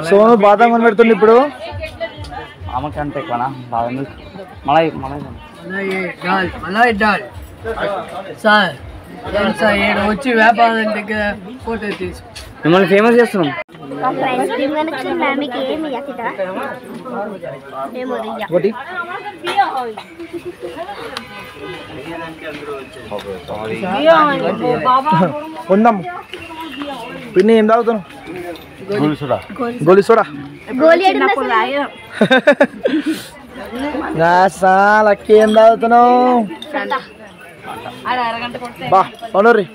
సోను బాదం కొని పెడుతుంది ఇప్పుడు. ఆమెకంటే ఎక్కువనా మలై సార్ వచ్చి వ్యాపారం దగ్గర ఫోటో తీసు మిమ్మల్ని ఫేమస్ చేస్తున్నాం. ఉందాం పిన్ని. ఏం తాగుతున్నావు? గోలీ సోడా. లక్కీ ఏం తాగుతున్నావు? బా పనూరి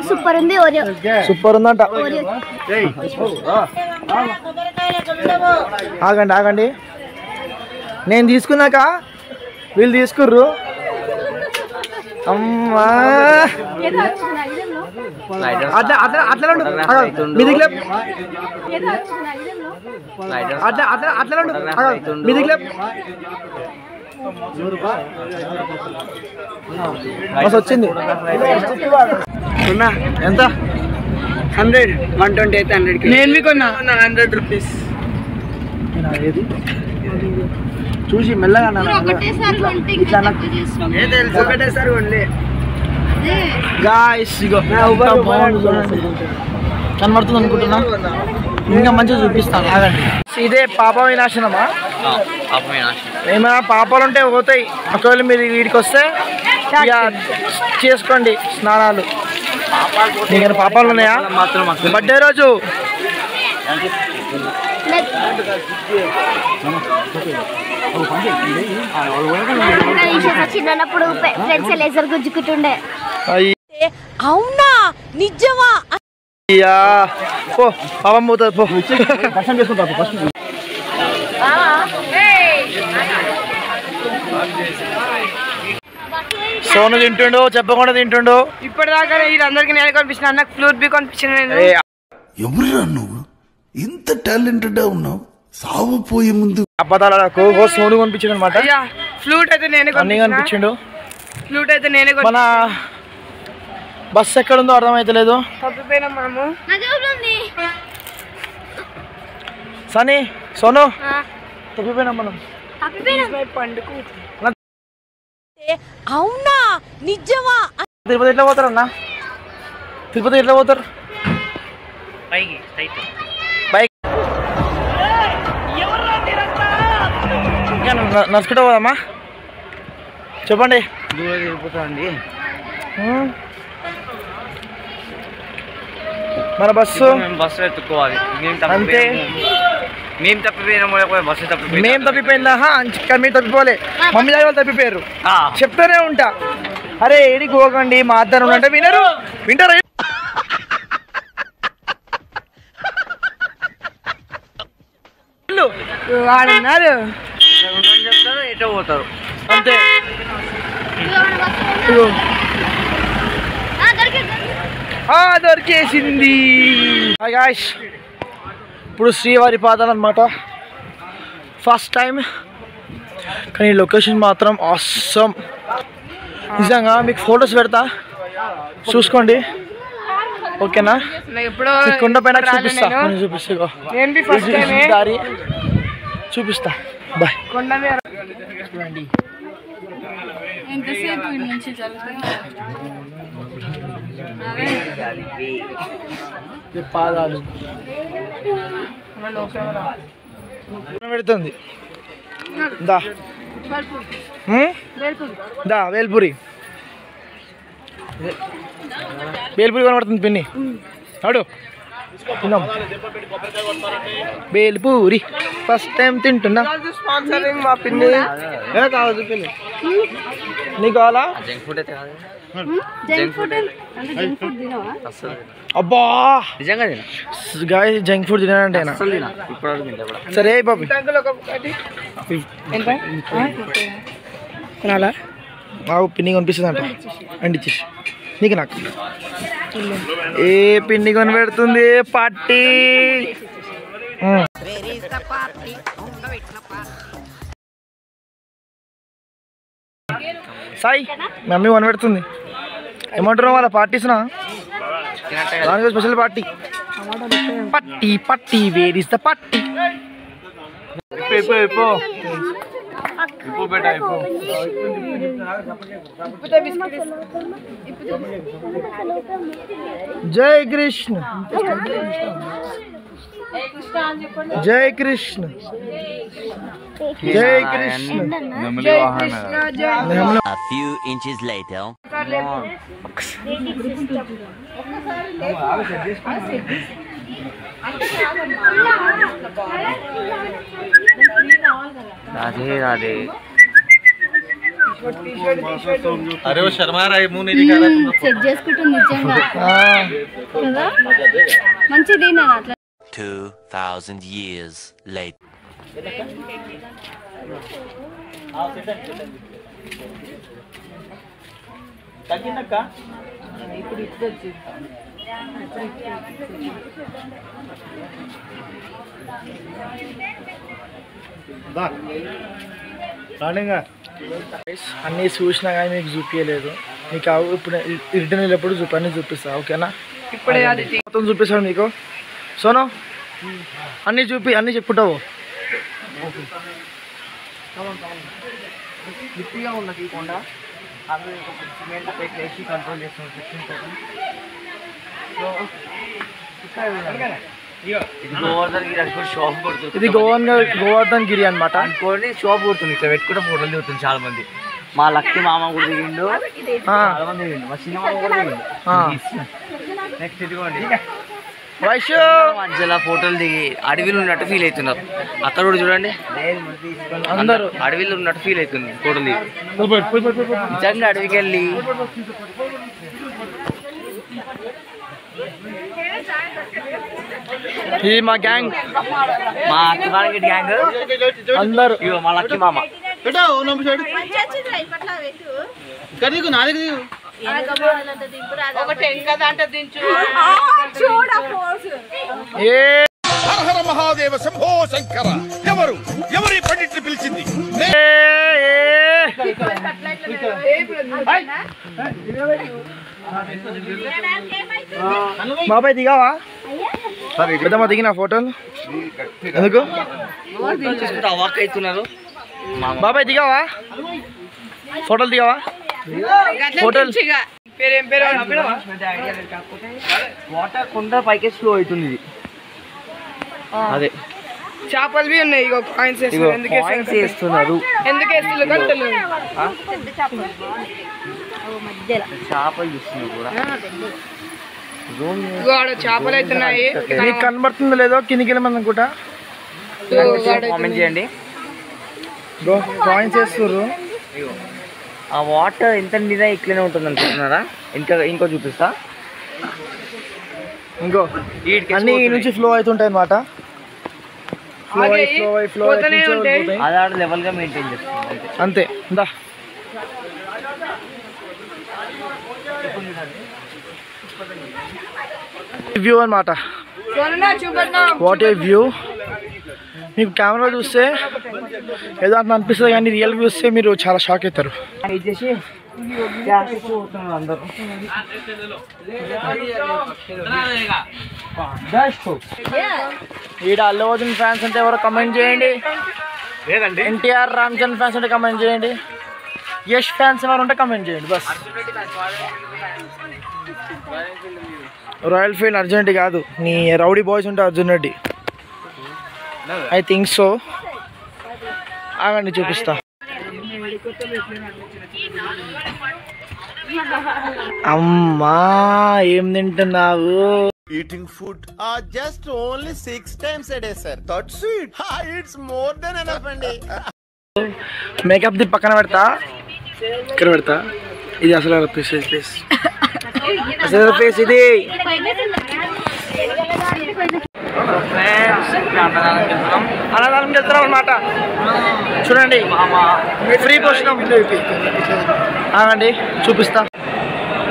సూపర్ ఉంది. సూపర్ ఉందంట. ఆగండి ఆగండి, నేను తీసుకున్నాక వీళ్ళు తీసుకుర్రు. అమ్మా అట్లా అట్లా అట్లా మీ దగ్గర అట్లా అట్లా అట్లా మీ దగ్గర వచ్చింది ఎంత? 100 120 అయితే 100. నేను మీకు 100 రూపీస్ చూసి మెల్లగా ఒకటేసారి ఓన్లీ గాయ్స్. కనబడుతుంది అనుకుంటున్నా, ఇంకా మంచిగా చూపిస్తాను. ఆగండి. ఇదే పాప వినాశనమా? ఏమైనా పాపాలు ఉంటే పోతాయి. ఒకవేళ మీరు వీడికి వస్తే ఇక చేసుకోండి స్నానాలు. నీకైనా పాపాలు ఉన్నాయా? బర్త్డే రోజు చిన్నప్పుడు ఫ్రెండ్స్ లేజర్ గుజ్జుకుంటుండే. అవునా నిజమా? పో పాపం పోతుంది పో. దర్శనం చేసుకుంటా ఫస్ట్. సోను తింటుండు, చెప్పకుండా తింటుండు. ఇప్పటిదాకా వీళ్ళందరికీ నేను కనిపించిన అన్న ఫ్లూట్ బి కనిపించిన. ఎవరురా నువ్వు ఇంత టాలెంటెడ్ ఉన్నావు? సావపోయే ముందు అబద్ధాలకు సోను కనిపించిండు అనమాట. ఫ్లూట్ అయితే నేనే కనిపించిండు. ఫ్లూట్ అయితే నేనే. మన బస్సు ఎక్కడుందో అర్థమైతలేదు. తప్పిపోయినా మనము. సనీ సోను తప్పిపోయినా మనం. పండుకు అవునా నిజమా? తిరుపతి ఎట్లా పోతారు అన్న? తిరుపతి ఎట్లా పోతారు? బైక్ నడుచుకుంటా పోదామా? చెప్పండి. తిరిగిపోతాండి మన బస్సు బస్సు ఎత్తుకోవాలి. అంతే. మేము తప్పిపోయినా బస్సు తప్పిపోయి మేము తప్పిపోయిందా? మీరు తప్పిపోలే, మమ్మీ దగ్గర వాళ్ళు తప్పిపోయారు. చెప్తూనే ఉంటా, అరే ఏడికి పోకండి మా అద్దరు అంటే వినరు. వింటారు. చెప్తారు ఎటో పోతారు అంతే. దొరికేసింది. ఇప్పుడు శ్రీవారి పాదాలు అన్నమాట. ఫస్ట్ టైం, కానీ లొకేషన్ మాత్రం ఆసమ్. నిజంగా మీకు ఫొటోస్ పెడతా చూసుకోండి, ఓకేనా? కొండ పైన చూపిస్తా, దారి చూపిస్తా. బాయ్. చూడండి పాదాలు పెడుతుంది. దా దా వేల్పూరి వేల్పూరి కనబడుతుంది పిన్ని. అడు తిన్నాం బేల్పూరి. ఫస్ట్ టైం తింటున్నా. మా పిన్ని కావాలి పిన్ని. నీకు కావాలా? అబ్బా నిజంగా గాయస్ జంక్ ఫుడ్ తినానంటే సరే బాబు. మాకు పిన్ని కనిపిస్తుంది అంట. అండి ఇచ్చేసి నీకు నాకు ఏ పిన్ని కొని పెడుతుంది పార్టీ. సాయి మమ్మీ కొని పెడుతుంది. ఏమంటున్నావు వాళ్ళ పార్టీస్నా? దానికి స్పెషల్ పార్టీ పట్టి పట్టి వేర్ ఇస్ ద పట్టి జై కృష్ణ జై కృష్ణ జై Krishna A few inches later. Radhe Radhe అరే శర్మా రాయ్ ముని దిగారా చెక్ చేసుకుంటుంది నిజంగా కదా మంచిది నేను అట్లా 2000 years later. తగ్గిందక్క అన్నీ చూసినా కానీ మీకు చూపించలేదు మీకు ఇప్పుడు రిటర్న్ వెళ్ళేప్పుడు అన్నీ చూపిస్తా ఓకేనా ఇప్పుడే మొత్తం చూపిస్తాను మీకు సోను అన్నీ అన్నీ చెప్పుకుంటావు లిప్పిగా ఉన్నది ఈ కొండ అవి సిమెంట్ వేసి కంట్రోల్ చేస్తున్నాం ఇది గోవర్ధన్ గిరి అనుకో షాప్ కొడుతుంది ఇది గోవర్ధన్ గిరి అనమాట అనుకోని షాప్ కొడుతుంది ఇట్లా పెట్టుకుంటే ఫోటోలు దిగుతుంది చాలా మంది మా లక్కీ మామ కూడా దిగిండు చాలా మంది దిగిండు మా చిన్న మామ కూడా దిగిండు నెక్స్ట్ ఇదిగోండి మధ్యలో ఫోటోలు దిగి అడవిలో ఉన్నట్టు ఫీల్ అవుతున్నారు అక్కడ కూడా చూడండి అందరూ అడవిలో ఉన్నట్టు ఫీల్ అవుతుంది ఫోటోలు దిగి నిజంగా అడవికి వెళ్ళి ఇది మా గ్యాంగ్ మా అక్కి గ్యాంగ్ అందరూ ఇగో మా లక్కీ మామ హర మహాదేవ శంభో శంకర ఎవరు ఎవరి పండిట్ని పిలిచింది బాబాయ్ దిగావా పెద్దమ్మా దిగిన ఫోటోలు ఎందుకు అవాక్ అవుతున్నారు బాబాయ్ దిగావా ఫోటోలు దిగావా ఫోటోలు వాటర్ కొండ పైకి స్లో అవుతుంది ఇది అదే చేపలు ఉన్నాయి ఇగో కాయిన్స్ కాయిన్స్ వేస్తున్నారు ఎందుకు వేస్తున్నారు చేపలు చూస్తున్నారు కూడా చేపలు అవుతున్నాయి నీకు కనబడుతుందో లేదో కిందికి వెళ్ళమని అనుకుంటా కామెంట్ చేయండి కాయిన్స్ వేస్తుర్రు ఆ వాటర్ ఎంత నిండా ఇట్లనే ఉంటుంది అనుకుంటున్నారా ఇంకో చూపిస్తా ఇంకో అన్ని ఈ నుంచి ఫ్లో అవుతుంటాయి అనమాట ఫ్లో అది లెవెల్ గా మెయింటైన్ చేస్తుంది అంతే దా వ్యూ అనమాట వాట్ ఏ వ్యూ మీకు కెమెరా చూస్తే ఏదో అట్లా అనిపిస్తుంది కానీ రియల్ వ్యూ వస్తే మీరు చాలా షాక్ అవుతారు అందరూ ఈడ అల్లు అర్జున్ ఫ్యాన్స్ అంటే ఎవరో కమెంట్ చేయండి ఎన్టీఆర్ రామ్ చరణ్ ఫ్యాన్స్ అంటే కమెంట్ చేయండి యష్ ఫ్యాన్స్ ఎవరు ఉంటే కమెంట్ చేయండి bus royal field Arjun Reddy కాదు నీ రౌడీ బాయ్స్ ఉంటే Arjun Reddy I think so ఆగండి చూపిస్తా అమ్మా ఏం తింటున్నావు Eating food just only 6 times a day, sir. That's it. It's more than enough, Andy. Makeup the పక్కన పెడతా ఇక్కడ పెడతా ఇది అసలు ప్లేస్ అసలు ప్లేస్ ఇది అన్నదానం వెళ్తున్నాం అనమాట చూడండి ఫ్రీ భోజనం ఆగండి చూపిస్తా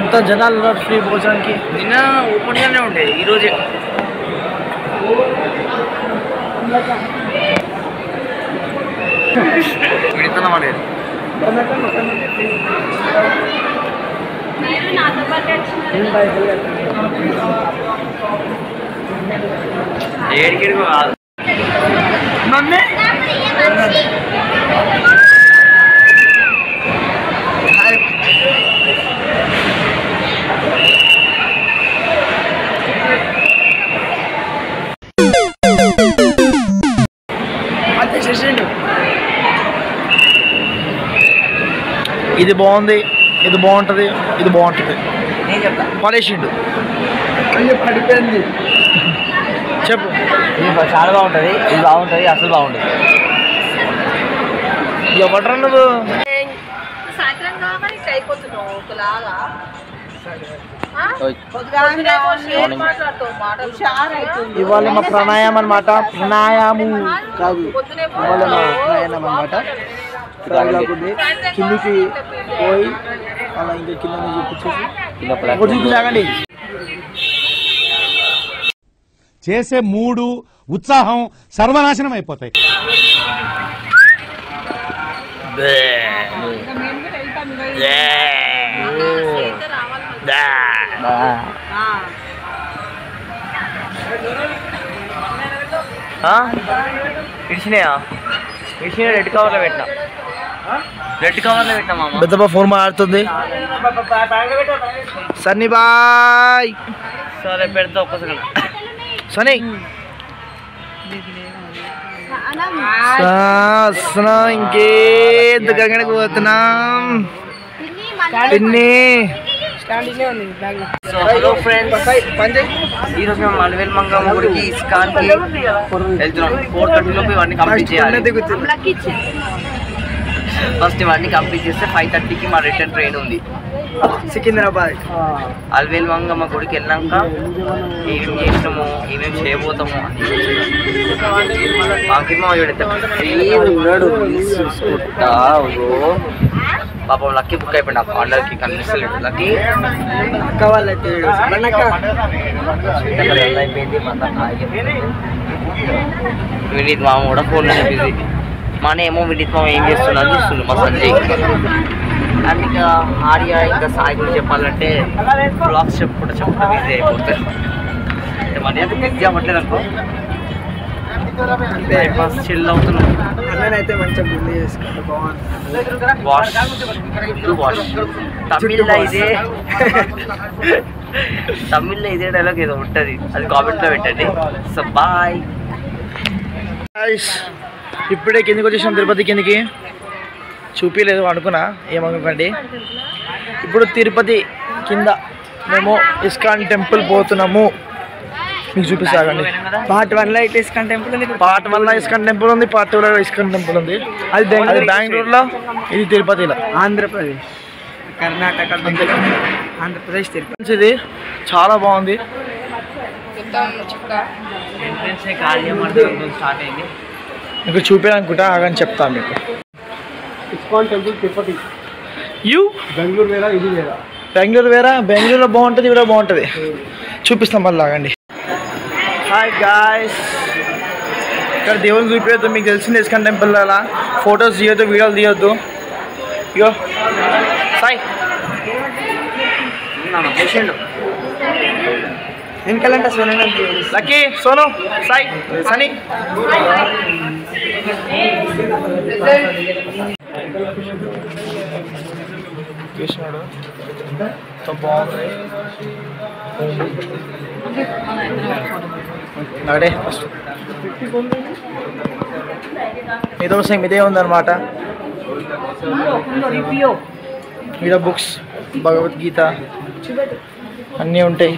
ఇంత జనాలు ఉన్నారు ఫ్రీ భోజనానికి నిన్న ఓపెన్ గానే ఉండే ఈరోజే ఏడికిడికి కాదు మమ్మీ ఇది బాగుంది, ఇది బాగుంటుంది, ఇది బాగుంటుంది. నేను చెప్తా పడేసిండు పడిపోయింది. చెప్పు. ఇది చాలా బాగుంటుంది, ఇది బాగుంటుంది, అసలు బాగుంటుంది. ఎవట్రా నువ్వు? ఇవాళ మా ప్రాణాయామం అనమాట. ప్రాణాయామం కాదు, ఇవాళ మా ప్రాణాయామం అనమాట. కిందికి పోయి అలా ఇంకా కింద చూపించేసి చూపించాగండి. చేసే మూడు ఉత్సాహం సర్వనాశనం అయిపోతాయి. ఇడిచినాయా? ఇడిచిన రెడ్ కవర్లో పెట్టినా, రెడ్ కవర్లో పెట్టినా మామ. పెద్దమ్మ ఫోన్ మాట్లాడుతుంది. సన్నీ బాయ్. సరే పెడతా ఒక్క సెకండ్. సనీ ఇంకేంత గంగడికి పోతున్నాం. హలో ఫ్రెండ్స్, ఈరోజు మేము అల్వేల్ మంగమ్మ గుడికి ఇస్కాన్కి వెళ్తున్నాం. 4:30 లోపు ఇవన్నీ కంప్లీట్ చేయాలి. ఫస్ట్ ఇవన్నీ కంప్లీట్ చేస్తే 5:30కి మా రిటర్న్ ట్రైన్ ఉంది సికింద్రాబాద్. అల్వేల్ మంగమ్మ గుడికి వెళ్ళాక ఏమేమి చేసినాము, ఏమేమి చేయబోతాము మాకేమో చూసుకుంటా. పాపం లక్కీ బుక్ అయిపోయింది. ఆ అందరికి కనిపిస్తలేదు. లక్కీ అక్క వాళ్ళైతే అయిపోయింది. వినీత్ మామ కూడా ఫోన్లోనే బిజీ. మన ఏమో వినీత్ మామ ఏం చేస్తున్నా చూస్తున్నాం మా సంజయ్. అండ్ ఇంకా ఆర్య ఇంకా సాయి గురించి చెప్పాలంటే బ్లాగ్స్ చెప్పుకుంటూ బిజీ అయిపోతాయి. మరి అంత బిజీ అవ్వట్లేదు అనుకో, చిల్ అవుతున్నాం. అయితే మంచిగా బిల్లు చేసుకుంటా బాగుంది. వాష్ తమిళ్లో ఇదే డైలాగ్ ఏదో ఉంటుంది, అది కామెంట్లో పెట్టండి. So bye. ఇప్పుడే కిందికి వచ్చేసాం, తిరుపతి కిందికి. చూపించలేదు అనుకున్నా, ఏమనుకోండి. ఇప్పుడు తిరుపతి కింద మేము ఇస్కాన్ టెంపుల్ పోతున్నాము. మీకు చూపిస్తాగండి. పార్ట్ 1 లో ఇస్కాన్ టెంపుల్ ఉంది, పార్ట్ 1 లో ఇస్కాన్ టెంపుల్ ఉంది, పార్ట్ 2 లో ఇస్కాన్ టెంపుల్ ఉంది. అది బెంగళూరులో, ఇది తిరుపతిలో. ఆంధ్రప్రదేశ్, కర్ణాటక, ఆంధ్రప్రదేశ్, తిరుపతి. ఇది చాలా బాగుంది. స్టార్ట్ అయింది. మీకు చూపించాలనుకుంటా, ఆగని చెప్తాను మీకు. ISKCON temple Tirupati. బెంగళూరు వేరా, ఇది వేరా? బెంగళూరు వేరా. బెంగళూరులో బాగుంటుంది, ఇక్కడ బాగుంటుంది. చూపిస్తాం మళ్ళీ, ఆగండి. హాయ్ గాయ్స్, ఇక్కడ దేవుని చూపించద్దు, మీకు తెలిసింది ఇస్కాన్ టెంపుల్. అలా ఫొటోస్ తీయొద్దు, వీడియోలు తీయొద్దు. ఇగో సాయి వెనకాలంటే సోను, లక్కీ, సోను, సాయి, సనీ. చూసినాడు బాగుంది. అడే ఫస్ట్ ఏదో సేమ్ ఇదే ఉందన్నమాట. ఇక్కడ బుక్స్, భగవద్గీత అన్నీ ఉంటాయి.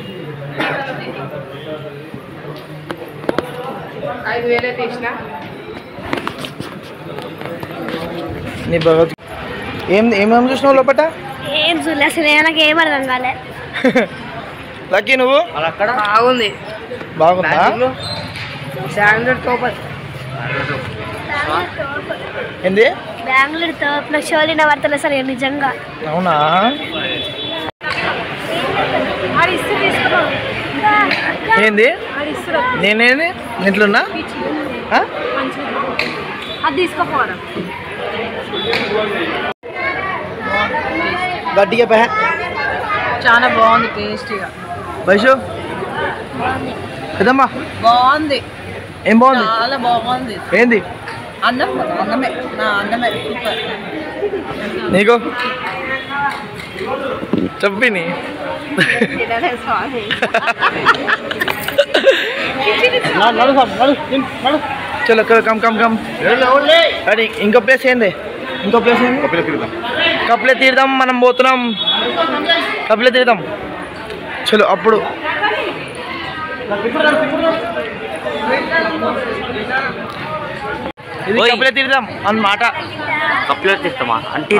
5,000 తీసిన నీ భగవద్గీత ఏమేమి చూసినావు లోపట? ఏం చూడలే అసలు, నాకు ఏం అర్థం కాలే. లక్కీ నువ్వు? అక్కడ బాగుంది. బాగుందా? ఏంది? బెంగళూరు తోపులో షోలిన వార్తలు సరే నిజంగా. అవునా? ఏంది? నేనేది ఇంట్లోన్నా అది తీసుకోపోవడం గట్టిగా పే చాలా బాగుంది టేస్టీగా. వైషు కదమ్మా బాగుంది. ఏం బాగుంది? చాలా బాగుంది. ఏంది? అన్నమే సూపర్. నీకు చెప్పిని చలో కమ్ కమ్ కమ్. రెడీ. ఇంకో ప్లేస్ ఏంది? కపిల తీర్థం మనం పోతున్నాం. కపిల తీర్థం చలో. అప్పుడు ఇది కపిల తీర్థం అన్నమాట. కపిల తీర్థమా అంటే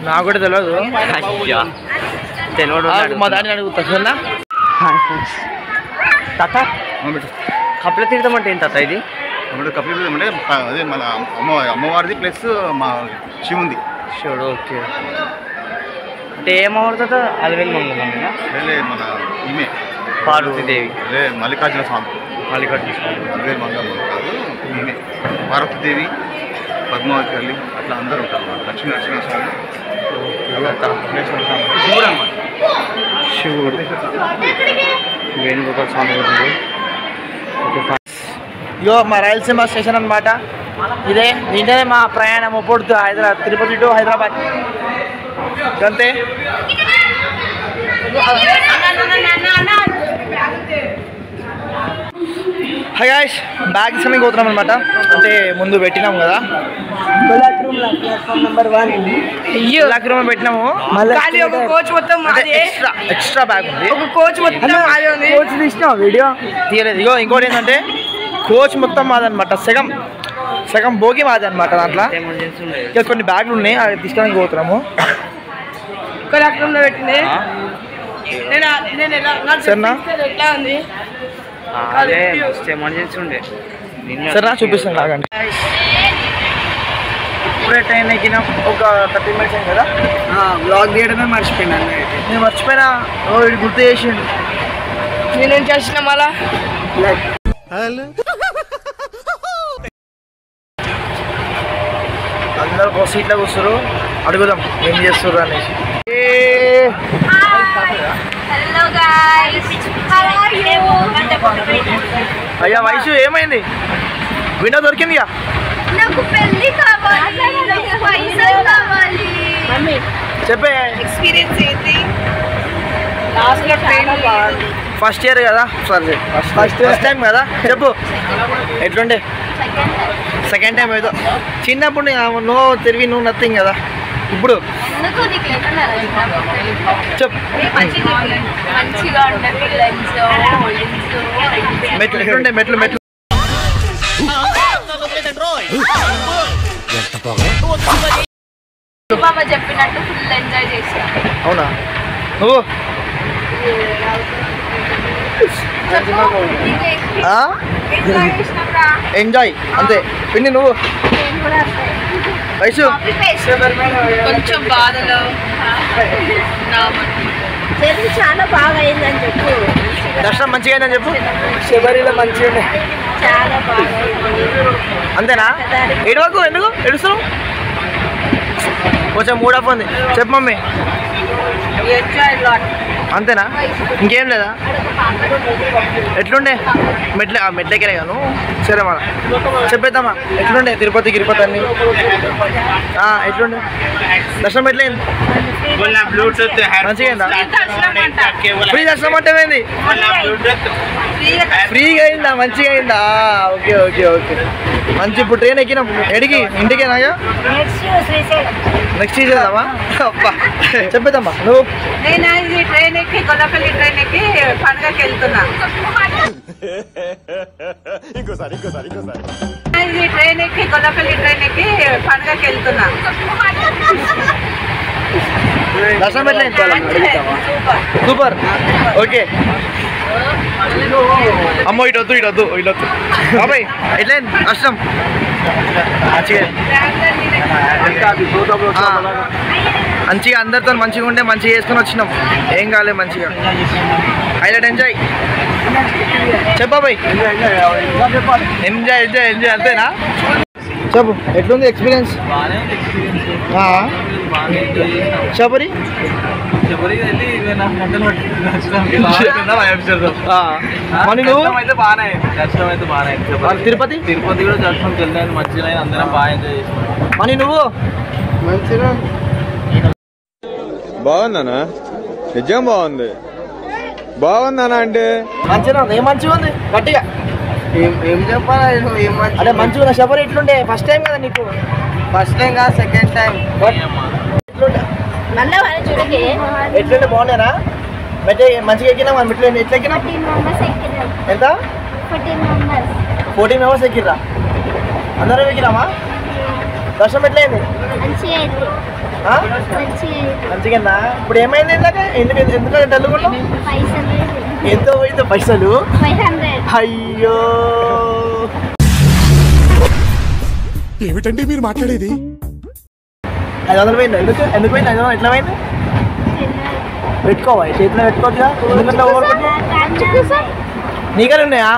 నాకు కూడా తెలియదు. తెలియదు. మా దాన్ని అడుగుతా సరేనా? తాత కపిల తీర్థం అంటే ఏంటి తాత? ఇది కపిల తీర్థం అంటే అదే మన అమ్మవారిది ప్లస్ మా శివుంది. షూర్. ఓకే. అంటే ఏమవుతుంది తాత? అలివేలు మంగళం మన ఈమె పార్వతీదేవి. అదే మల్లికార్జున స్వామి. మల్లికార్జున స్వామి అలివేలు మంగళం కాదు, ఈమె పార్వతీదేవి, పద్మావతి తల్లి అట్లా అందరూ ఉంటారు. లక్ష్మీ నరసింహస్వామి, శివుడు అన్నమాట. శివుడు, వేణుగోపాల స్వామి గురించి. ఇగో మా రాయలసీమ స్టేషన్ అన్నమాట. ఇదే దీంట్లోనే మా ప్రయాణం పొడుతు హైదరాబాద్, తిరుపతి టు హైదరాబాద్. అంతే. హై గాయ్స్, బ్యాగ్ సమయం పోతున్నాం అనమాట. అంటే ముందు పెట్టినాం కదా, block room number 1 block room పెట్టినాము. ఖాళీ ఒక కోచ్ మొత్తం మాదే. ఎక్స్ట్రా బ్యాగ్ ఉంది. ఒక కోచ్ మొత్తం మాదే ఉంది. కోచ్ తీసినా వీడియో తీయలేదు. ఇగో ఇంకోటి ఏంటంటే కోచ్ మొత్తం మాదనమాట. సగం భోగి మాది అనమాట. దాంట్లో ఇంకా కొన్ని బ్యాగులు ఉన్నాయి, అవి తీసుకోవడానికి పోతున్నాము. బ్లాక్ రూమ్ లో పెట్టింది. సరేనా? ఎట్లా ఉంది? అదే ఎమర్జెన్సీ ఉండే. సరేనా? చూపిస్తాను లాగండి. ఇప్పుడే ట్రైన్ ఎక్కినాం. ఒక 30 minutes అయింది కదా. బ్లాగ్ తీయడమే మర్చిపోయినాను. నేను మర్చిపోయినా. ఓ ఇది గుర్తు చేసిండు. నేనేం చేసిన మళ్ళా అందరూ ఒక సీట్లో కూర్చోరు. అడుగుదాం ఏం చేస్తారు అనేసి. Hello guys, how are you? అయ్యా వైషు ఏమైంది? విండో దొరికిందిగా. నాకు పెళ్లి కావాలి, నాకు పైసలు కావాలి. చెప్పే. ఎక్స్పీరియన్స్ ఏంటి? లాస్ట్ లో ట్రైన్ ఫస్ట్ ఇయర్ కదా, సారీ ఫస్ట్ టైం కదా. చెప్పు ఎట్లుండే? సెకండ్ టైం ఏదో. చిన్నప్పుడు నో తిరిగి నువ్వు నథింగ్ కదా. ఇప్పుడు ఎందుకు నీకు లేకుండా చెప్పు. మంచిగా ఉండే మెట్లు ఎట్లుండే? మెట్లు బాబా చెప్పినట్టు ఫుల్ ఎంజాయ్ చేసా. అవునా? నువ్వు ఎంజాయ్ అంతే. పిన్ని నువ్వు? వైషు కొంచెం బాధలో చాలా బాగా అయిందని చెప్పు. దర్శనం మంచిగా అయిందని చెప్పు. శబరిలో మంచిగా చాలా బాగా అంతేనా? ఏడవకు. ఎందుకు ఏడుస్తున్నావు? కొంచెం మూడ్ ఆఫ్ ఉంది. చెప్పు మమ్మీ. అంతేనా? ఇంకేం లేదా? ఎట్లుండే? మెట్లెక్కలే కాను. సరే మన చెప్పేద్దామా ఎట్లుండే తిరుపతి గిరుపతి అన్ని? ఎట్లుండే దర్శనం? ఎట్లయింది? మంచిగా అయిందా? ఫ్రీ దర్శనం అంటే ఏంది? ఫ్రీగా అయిందా? మంచిగా అయిందా? ఓకే ఓకే ఓకే మంచి. ఇప్పుడు ట్రైన్ ఎక్కినాం. ఎడికి? ఇంటికేనాగా? నెక్స్ట్ చేద్దామా? అబ్బా చెప్పేద్దామా నువ్వు? నేను ట్రైన్ ఎక్కి కొల్లపల్లి ట్రైన్ ఎక్కి పండుగకి వెళ్తున్నా. ట్రైన్ ఎక్కి కొల్లపల్లి ట్రైన్ ఎక్కి పండుగకి వెళ్తున్నా. దర్శనం ఎట్లయింది? సూపర్. ఓకే. అమ్మో ఇటొద్దు బాబాయ్ ఎట్లయింది దర్శనం? మంచిగా అందరితో మంచిగా ఉండే మంచిగా చేసుకుని వచ్చినాం. ఏం కాలేదు మంచిగా. Highlight enjoy. చెప్పా బాయ్. ఎంజాయ్ అంతేనా? చెప్పు ఎట్లుంది ఎక్స్పీరియన్స్? శబరి మరి నువ్వు తిరుపతి తిరుపతి కూడా దర్శనంకి వెళ్ళాను, మంచిగా అందరం బాగా ఎంజాయ్ చేసినాం. మరి నువ్వు మంచిగా బాగుందనా? నిజం బాగుంది. బాగుందనా అంటే మంచిగా ఉంది. ఏం మంచిగా ఉంది గట్టిగా ఏం చెప్పాలి? అదే మంచిగా ఉంది. శబరి ఎట్లుండే? ఫస్ట్ టైం కదా నీకు? ఫస్ట్ టైం కాదు, సెకండ్ టైం. ఎట్లుండే? బాగుండేనా? మెట్ల మంచిగా ఎక్కినా? మనం మెట్లు ఎట్లా ఎక్కినా? ఎంత? 14 మెంబర్స్ ఎక్కిర్రా? అందరం ఎక్కినామా? దర్శనం ఎట్లయింది? మంచిగా. ఇప్పుడు ఏమైంది ఇందాక? ఎందుకంటే డల్లుకున్నావు? ఎంత పోయిందో పైసలు? అయ్యో ఏమిటండి మీరు మాట్లాడేది? 500 పోయింది. ఎందుకు పోయింది 500? ఎట్లా పోయింది? పెట్టుకోవా చేతిలో పెట్టుకోవచ్చుగా? ఎందుకంటే నీకనే ఉన్నాయా?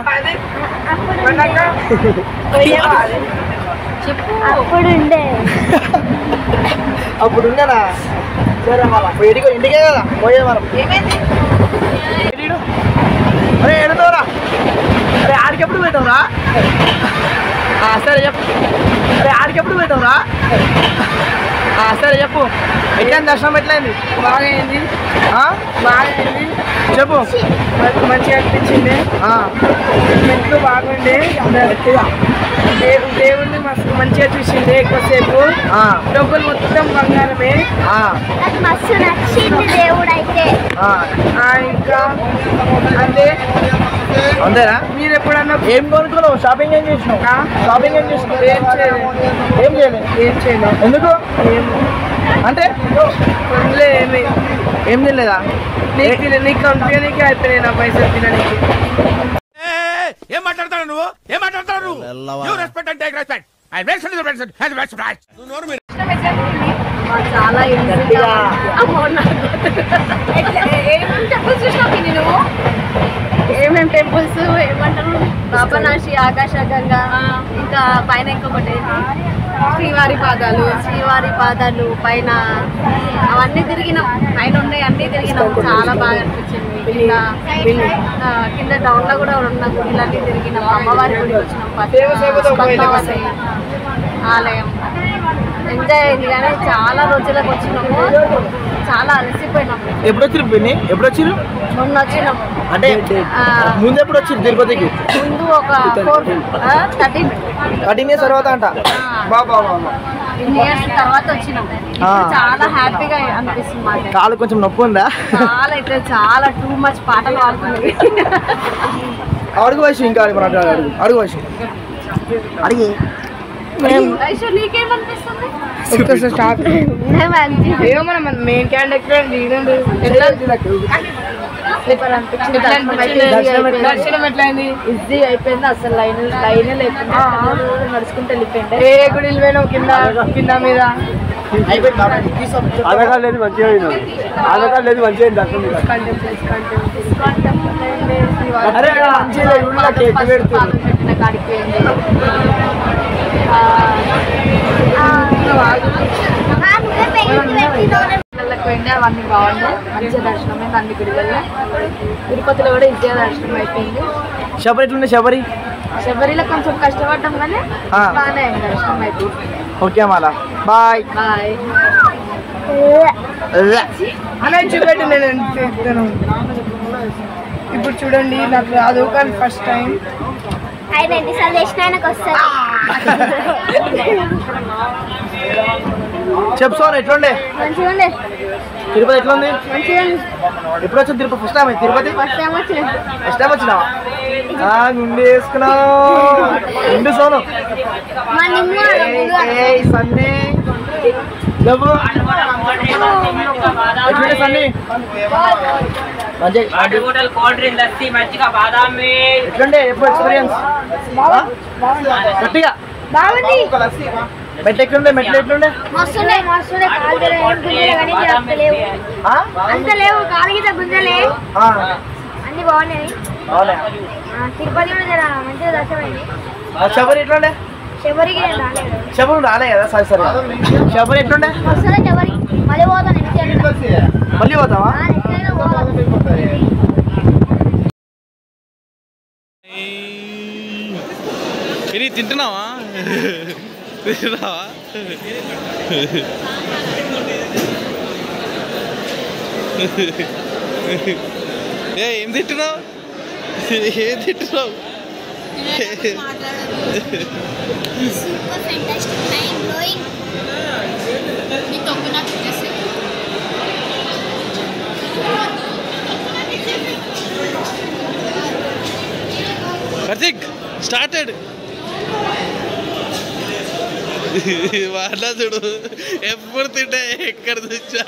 అప్పుడు ఉండేనా? సరే మళ్ళీ ఇంటికే కదా పోయే మనం. అరే ఎడుతావురా? అరే ఆడికెప్పుడు పెట్టవురా? సరే చెప్పు. అరే ఆడికెప్పుడు పెట్టవురా? సరే చెప్పు. ఎట్లయింది దర్శనం? ఎట్లయింది? బాగా అయింది. చెప్పు. మంచిగా అనిపించింది. మెట్లు బాగుండే, దేవుణ్ణి మస్తు మంచిగా చూసింది. ఎక్కువసేపు డబ్బులు మొత్తం బంగారమే. మస్తు నచ్చింది దేవుడు అయితే. ఇంకా అంతే. అంతేనా? మీరు ఎప్పుడన్నా ఏం కొనుక్కున్నావు? షాపింగ్ ఏం చేసినావు? షాపింగ్ ఏం చేసినావు? ఏం చేయలేదు. ఎందుకు అంటే ఏం తినలేదా? నీకు కంపెనీకి అయిపోయినాయి నా పైసలు తినడానికి. ఏం మాట్లాడతాడు నువ్వు? ఏం మాట్లాడతాడు నువ్వు? You respect and take respect. I respect the respect and respect. చాలా ఏమేమి టెంపుల్స్ ఏమంటారు? పాపనాశి, ఆకాశగంగా, ఇంకా పైన ఇంకొకటి శ్రీవారి పాదాలు పైన అవన్నీ తిరిగినాం. పైన ఉన్నాయి అన్నీ తిరిగినాం. చాలా బాగా అనిపించింది. కింద టౌన్ లో కూడా ఉన్న గుడిలన్నీ తిరిగినాం. అమ్మవారి గుడికి వచ్చినాం. పద్మావతి ఆలయం ఎంజాయ్ అయింది. కానీ చాలా రోజులకు వచ్చినాము. చాలా అలసిపోయినాము. ఎప్పుడు వచ్చారు? మొన్న వచ్చినాము. అంటే ముందు ఎప్పుడు వచ్చారు తిరుపతికి? ముందు ఒక 13 ఇయర్స్ తర్వాత అంట. ఇయర్స్ తర్వాత వచ్చినాం. చాలా హ్యాపీగా అనిపిస్తుంది మాకు. కాలు కొంచెం నొప్పి ఉందా? చాలా అయితే చాలా టూ మచ్ పాటలు పాడుతుంది. అడుగు వయసు. ఇంకా అడుగు వయసు అడిగి నీకేమనిపిస్తుంది? మెయిన్ క్యాండిడేట్ దర్శనం ఎట్లయింది? ఈజీ అయిపోయింది. అసలు లైన్ లేకుండా నడుచుకుంటూ వెళ్ళిపోయింది. ఏ గుడి పోయినావు? కింద మీద ఆధార్ లేదు మంచిగా పెట్టిన కాడికి పోయింది. పోయింది. అవన్నీ బాగున్నాయి. మంచిగా దర్శనం అయింది అన్ని గుడివల్ల. తిరుపతిలో కూడా ఈజీగా దర్శనం అయిపోయింది. శబరి ఎట్లుండే? శబరిలో కొంచెం కష్టపడ్డాం కానీ బాగానే అయింది దర్శనం అయిపోయింది. ఓకే మళ్ళా బాయ్. అలా చూడండి. నేను ఇప్పుడు చూడండి నాకు రాదు కానీ ఫస్ట్ టైం ఆయన ఎన్నిసార్లు చేసినా ఆయనకు వస్తుంది. చెప్పు సోన్ ఎట్లుండే? మంచిగా ఉండే. తిరుపతి ఎట్లుంది? మంచిగా. ఎప్పుడు వచ్చావు Tirupati? First time Tirupati? First time వచ్చినావా? గుండె వేసుకున్నావు. గుండు సోను సన్నీ ఎట్లుండే సన్నీ? ఎట్లుండే ఎప్పుడు ఎక్స్పీరియన్స్? గట్టిగా మెట్లు ఎట్లుండే? అంత లేవు. కాలిగిత గుంజలే అన్ని బాగున్నాయి. తిరుపతి కూడా మంచిగా దర్శనమైంది. శబరి ఎట్లుండే? శబరి రాలే కదా సరే సరే శబరి ఎట్లుండే మళ్ళీ పోతావా ఇది తింటున్నావా ఏం తింటున్నావు ఏం తింటున్నావు కార్తిక్ స్టార్టెడ్ వాళ్ళ చూడు ఎప్పుడు తింటే ఎక్కడ చూసా